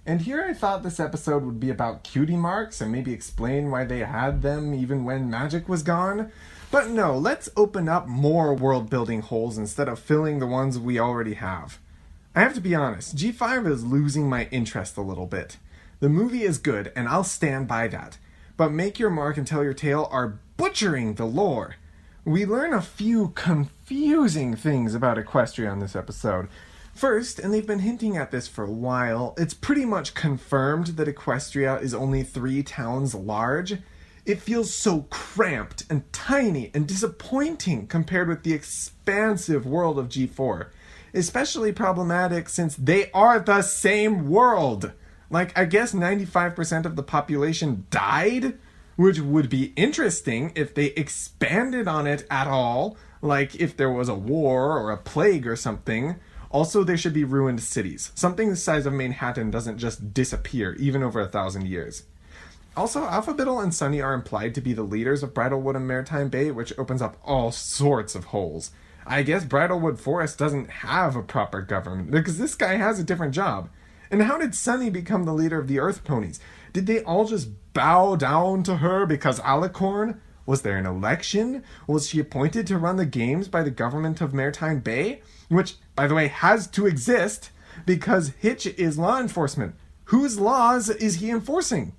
And here I thought this episode would be about cutie marks and maybe explain why they had them even when magic was gone. But no, let's open up more world-building holes instead of filling the ones we already have. I have to be honest, G5 is losing my interest a little bit. The movie is good, and I'll stand by that. But Make Your Mark and Tell Your Tale are butchering the lore. We learn a few confusing things about Equestria in this episode. First, and they've been hinting at this for a while, it's pretty much confirmed that Equestria is only 3 towns large. It feels so cramped and tiny and disappointing compared with the expansive world of G4. Especially problematic since they are the same world. Like, I guess 95% of the population died, which would be interesting if they expanded on it at all, like if there was a war or a plague or something. Also, there should be ruined cities. Something the size of Manhattan doesn't just disappear, even over 1,000 years. Also, Alpha Biddle and Sunny are implied to be the leaders of Bridalwood and Maritime Bay, which opens up all sorts of holes. I guess Bridalwood Forest doesn't have a proper government, because this guy has a different job. And how did Sunny become the leader of the Earth Ponies? Did they all just bow down to her because Alicorn? Was there an election? Was she appointed to run the games by the government of Maritime Bay? Which, by the way, has to exist because Hitch is law enforcement. Whose laws is he enforcing?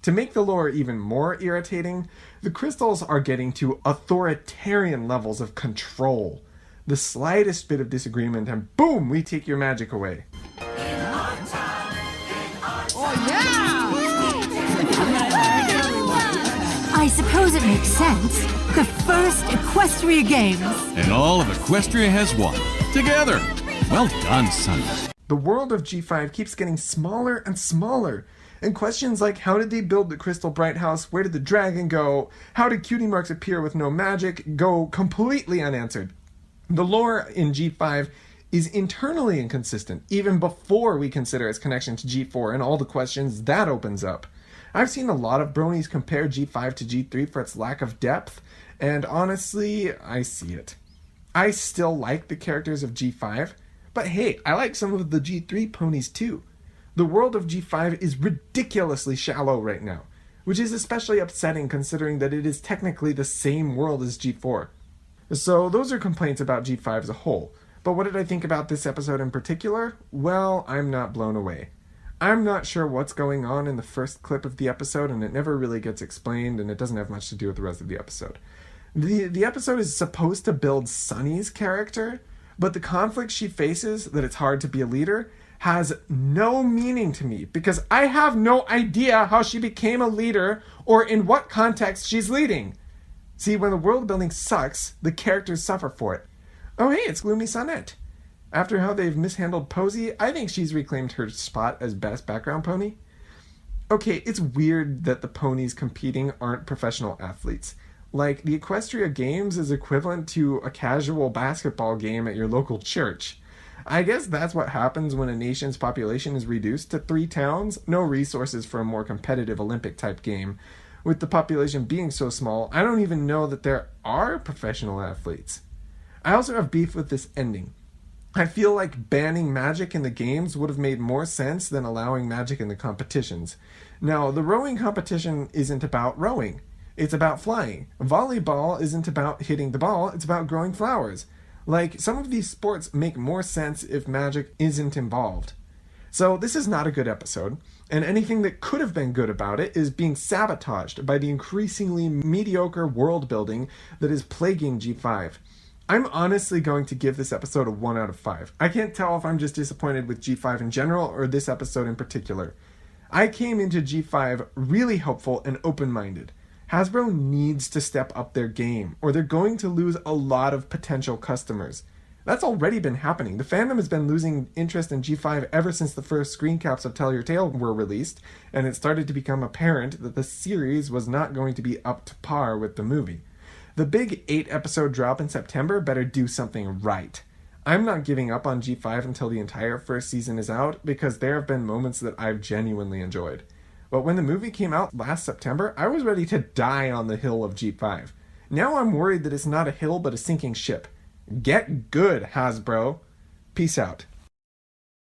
To make the lore even more irritating, the crystals are getting to authoritarian levels of control. The slightest bit of disagreement and boom, we take your magic away. Oh, yeah! I suppose it makes sense. The first Equestria Games. And all of Equestria has won. Together. Well done, Sunny. The world of G5 keeps getting smaller and smaller. And questions like, how did they build the Crystal Bright House? Where did the dragon go? How did cutie marks appear with no magic? Go completely unanswered. The lore in G5 is internally inconsistent, even before we consider its connection to G4 and all the questions that opens up. I've seen a lot of bronies compare G5 to G3 for its lack of depth, and honestly, I see it. I still like the characters of G5, but hey, I like some of the G3 ponies too. The world of G5 is ridiculously shallow right now, which is especially upsetting considering that it is technically the same world as G4. So those are complaints about G5 as a whole. But what did I think about this episode in particular? Well, I'm not blown away. I'm not sure what's going on in the first clip of the episode, and it never really gets explained, and it doesn't have much to do with the rest of the episode. The episode is supposed to build Sunny's character, but the conflict she faces, that it's hard to be a leader, has no meaning to me, because I have no idea how she became a leader or in what context she's leading. See, when the world building sucks, the characters suffer for it. Oh hey, it's Gloomy Sonette. After how they've mishandled Posey, I think she's reclaimed her spot as best background pony. Okay, it's weird that the ponies competing aren't professional athletes. Like, the Equestria Games is equivalent to a casual basketball game at your local church. I guess that's what happens when a nation's population is reduced to 3 towns. No resources for a more competitive Olympic-type game. With the population being so small, I don't even know that there are professional athletes. I also have beef with this ending. I feel like banning magic in the games would have made more sense than allowing magic in the competitions. Now, the rowing competition isn't about rowing. It's about flying. Volleyball isn't about hitting the ball, it's about growing flowers. Like, some of these sports make more sense if magic isn't involved. So this is not a good episode, and anything that could have been good about it is being sabotaged by the increasingly mediocre world building that is plaguing G5. I'm honestly going to give this episode a 1 out of 5. I can't tell if I'm just disappointed with G5 in general or this episode in particular. I came into G5 really hopeful and open-minded. Hasbro needs to step up their game, or they're going to lose a lot of potential customers. That's already been happening. The fandom has been losing interest in G5 ever since the first screen caps of Tell Your Tale were released, and it started to become apparent that the series was not going to be up to par with the movie. The big 8-episode drop in September better do something right. I'm not giving up on G5 until the entire first season is out, because there have been moments that I've genuinely enjoyed. But when the movie came out last September, I was ready to die on the hill of G5. Now I'm worried that it's not a hill but a sinking ship. Get good, Hasbro. Peace out.